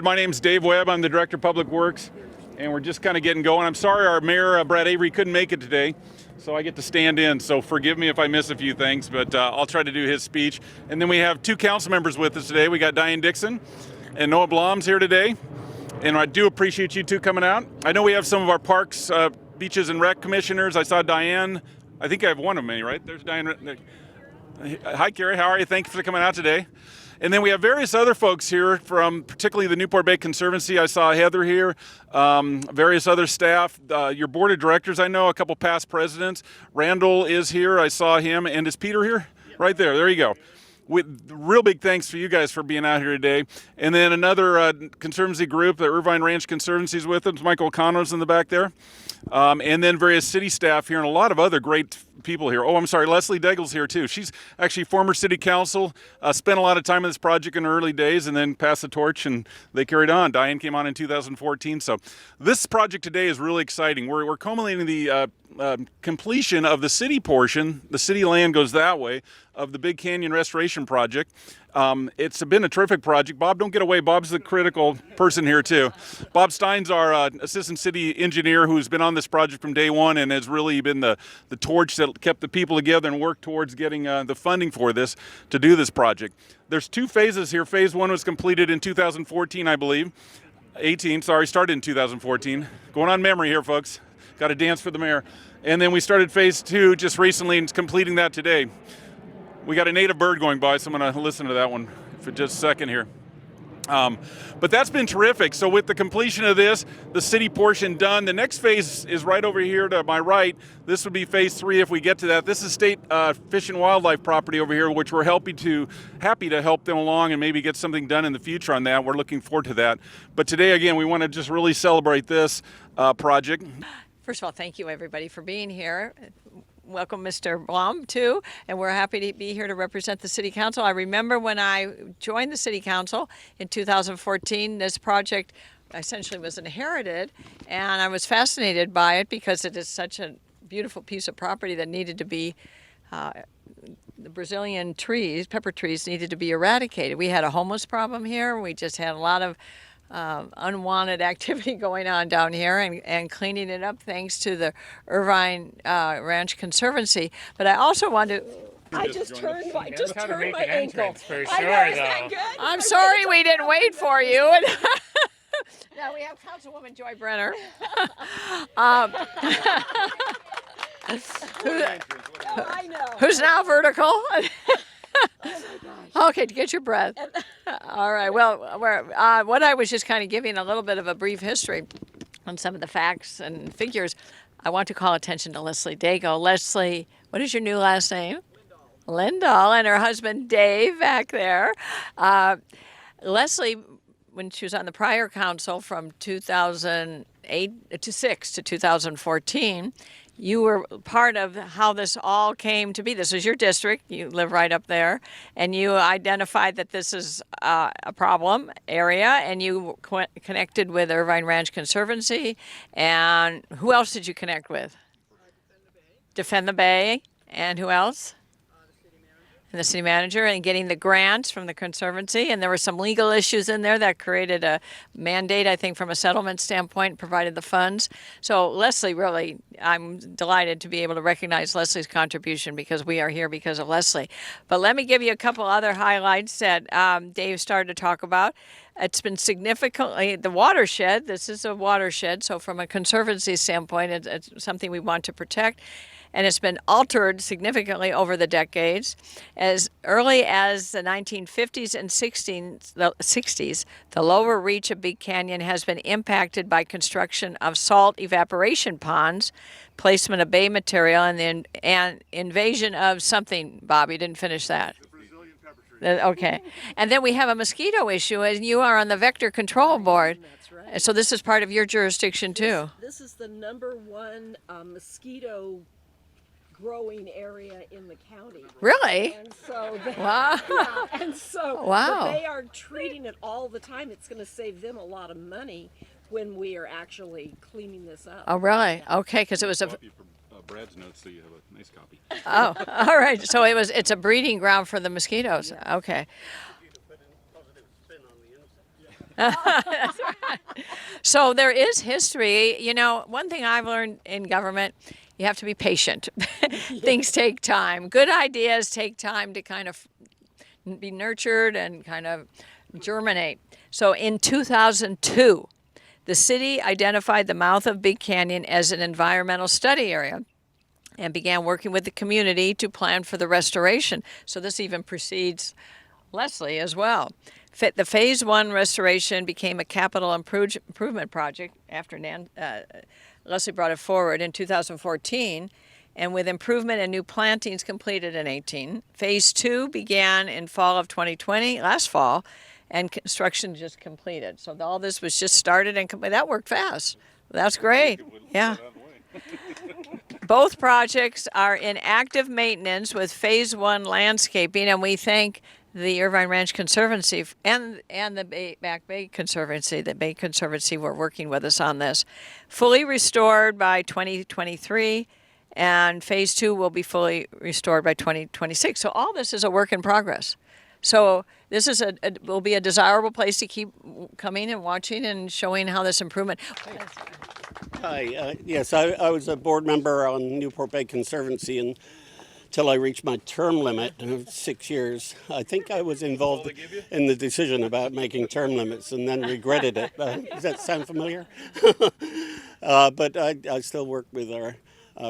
My name's Dave Webb. I'm the Director of Public Works, and we're just kind of getting going. I'm sorry our Mayor, Brad Avery, couldn't make it today, so I get to stand in. So forgive me if I miss a few things, but I'll try to do his speech. And then we have two council members with us today. We got Diane Dixon and Noah Blom's here today, and I do appreciate you two coming out. I know we have some of our parks, beaches, and rec commissioners. I saw Diane. I think I have one of them, right? There's Diane. Hi, Carrie. How are you? Thank you for coming out today. And then we have various other folks here from particularly the Newport Bay Conservancy. I saw Heather here, various other staff, your board of directors. I know a couple past presidents. Randall is here. I saw him. And is Peter here? Yep. Right there. There you go. With real big thanks for you guys for being out here today. And then another Conservancy group, the Irvine Ranch Conservancy is with us. Michael O'Connor's in the back there. And then various city staff here and a lot of other great people here. Oh, I'm sorry, Leslie Daigle's here too. She's actually former city council, spent a lot of time in this project in the early days and then passed the torch and they carried on. Diane came on in 2014. So this project today is really exciting. We're culminating the completion of the city portion. The city land goes that way of the Big Canyon Restoration Project. It's been a terrific project. Bob, don't get away. Bob's the critical person here too. Bob Stein's our assistant city engineer who's been on this project from day one and has really been the torch that kept the people together and worked towards getting the funding for this to do this project. There's two phases here. Phase one was completed in 2014, I believe. Started in 2014. Going on memory here, folks. Got to dance for the mayor. And then we started phase two just recently and completing that today. We got a native bird going by, so I'm going to listen to that one for just a second here. But that's been terrific. So with the completion of this, the city portion done, the next phase is right over here to my right. This would be phase three if we get to that. This is state fish and wildlife property over here, which we're happy to help them along and maybe get something done in the future on that. We're looking forward to that. But today, again, we want to just really celebrate this project. First of all, thank you everybody for being here. Welcome Mr. Blom too, and we're happy to be here to represent the City Council. I remember when I joined the City Council in 2014, this project essentially was inherited, and I was fascinated by it because it is such a beautiful piece of property that needed to be, the Brazilian trees, pepper trees needed to be eradicated. We had a homeless problem here. We just had a lot of unwanted activity going on down here and cleaning it up thanks to the Irvine Ranch Conservancy. But I also want to. I just turned my ankle. For sure, though. I'm sorry we didn't wait for you. Now we have Councilwoman Joy Brenner. Who's now vertical? Okay, to get your breath. All right. Well, what I was just kind of giving a little bit of a brief history on some of the facts and figures. I want to call attention to Leslie Daigle. Leslie, what is your new last name? Lindahl, and her husband Dave back there. Leslie, when she was on the prior council from 2008 to 6 to 2014. You were part of how this all came to be. This is your district. You live right up there. And you identified that this is a problem area, and you connected with Irvine Ranch Conservancy. And who else did you connect with? Defend the Bay. And who else? And the city manager, and getting the grants from the Conservancy. And there were some legal issues in there that created a mandate, I think, from a settlement standpoint, provided the funds. So Leslie, really, I'm delighted to be able to recognize Leslie's contribution because we are here because of Leslie. But let me give you a couple other highlights that Dave started to talk about. It's been significantly, the watershed, this is a watershed, so from a Conservancy standpoint, it's something we want to protect. And it's been altered significantly over the decades. As early as the 1950s and 60s, the lower reach of Big Canyon has been impacted by construction of salt evaporation ponds, placement of bay material, and invasion of something. Bob, you didn't finish that. Okay. And then we have a mosquito issue, and you are on the Vector Control Board. That's right. So this is part of your jurisdiction, too. This is the #1 mosquito growing area in the county. Really? And so wow. Yeah, and so wow. But they are treating it all the time. It's going to save them a lot of money when we are actually cleaning this up. Oh, really? Okay, because it was a Brad's notes, so you have a nice copy. Oh, all right. So it's a breeding ground for the mosquitoes. Okay. So there is history. You know, one thing I've learned in government, you have to be patient. Things take time. Good ideas take time to kind of be nurtured and kind of germinate. So in 2002, the city identified the mouth of Big Canyon as an environmental study area and began working with the community to plan for the restoration. So this even precedes Leslie as well. The Phase 1 restoration became a capital improvement project after Leslie brought it forward in 2014, and with improvement and new plantings completed in 18. Phase 2 began in fall of 2020, last fall, and construction just completed. So all this was just started and completed. That worked fast. That's great. Yeah. Both projects are in active maintenance with Phase 1 landscaping, and we thank the Irvine Ranch Conservancy and the Back Bay Conservancy. The Bay Conservancy were working with us on this. Fully restored by 2023, and Phase 2 will be fully restored by 2026. So all this is a work in progress. So this is will be a desirable place to keep coming and watching and showing how this improvement. Hi, yes, I was a board member on Newport Bay Conservancy until I reached my term limit of 6 years. I think I was involved in the decision about making term limits and then regretted it. Does that sound familiar? But I still work with our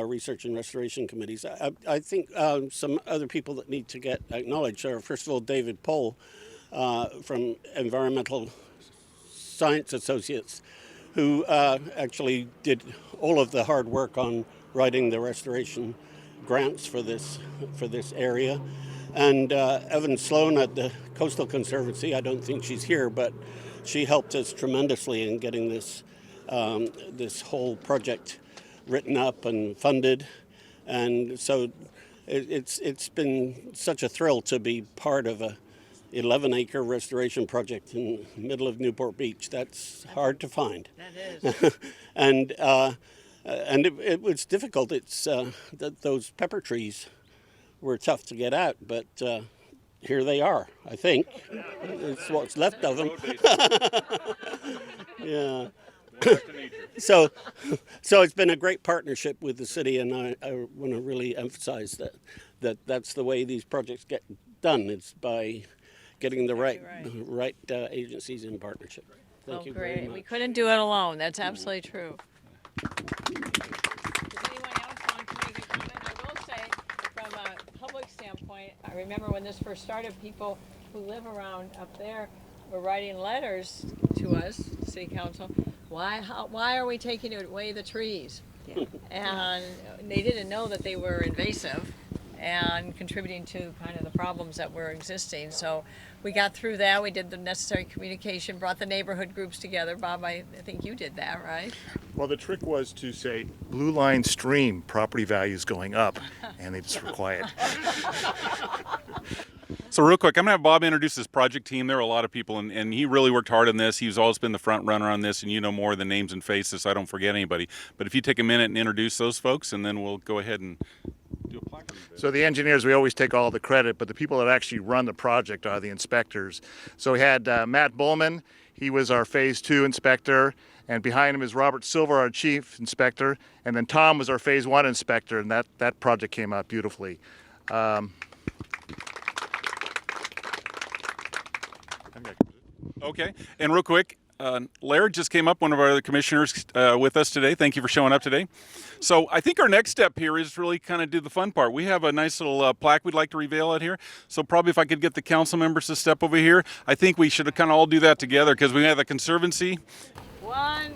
research and restoration committees. I think some other people that need to get acknowledged are, first of all, David Pohl from Environmental Science Associates, who actually did all of the hard work on writing the restoration grants for this area. And Evan Sloan at the Coastal Conservancy, I don't think she's here, but she helped us tremendously in getting this whole project written up and funded. And so it's been such a thrill to be part of a 11-acre restoration project in the middle of Newport Beach. That's hard to find. That is. And it was difficult. It's those pepper trees were tough to get out, but here they are, I think. It's what's left of them. Yeah. So it's been a great partnership with the city, and I want to really emphasize that's the way these projects get done. It's by getting the right agencies in partnership. Thank you very much. We couldn't do it alone. That's absolutely true. Does anyone else want to make a comment? I will say, from a public standpoint, I remember when this first started, people who live around up there were writing letters to us, City Council. Why are we taking away the trees? Yeah. And they didn't know that they were invasive and contributing to kind of the problems that were existing. So we got through that. We did the necessary communication, brought the neighborhood groups together. Bob, I think you did that, right? Well, the trick was to say, blue line stream, property values going up, and they just were quiet. So real quick, I'm going to have Bob introduce this project team. There are a lot of people, and he really worked hard on this. He's always been the front runner on this, and you know more than names and faces, so I don't forget anybody. But if you take a minute and introduce those folks, and then we'll go ahead and do a plaque. So the engineers, we always take all the credit, but the people that actually run the project are the inspectors. So we had Matt Bullman. He was our Phase 2 inspector, and behind him is Robert Silver, our chief inspector, and then Tom was our Phase 1 inspector, and that project came out beautifully. Okay, and real quick, Laird just came up, one of our other commissioners with us today. Thank you for showing up today. So I think our next step here is really kind of do the fun part. We have a nice little plaque we'd like to reveal out here. So probably if I could get the council members to step over here, I think we should kind of all do that together because we have the Conservancy. 1,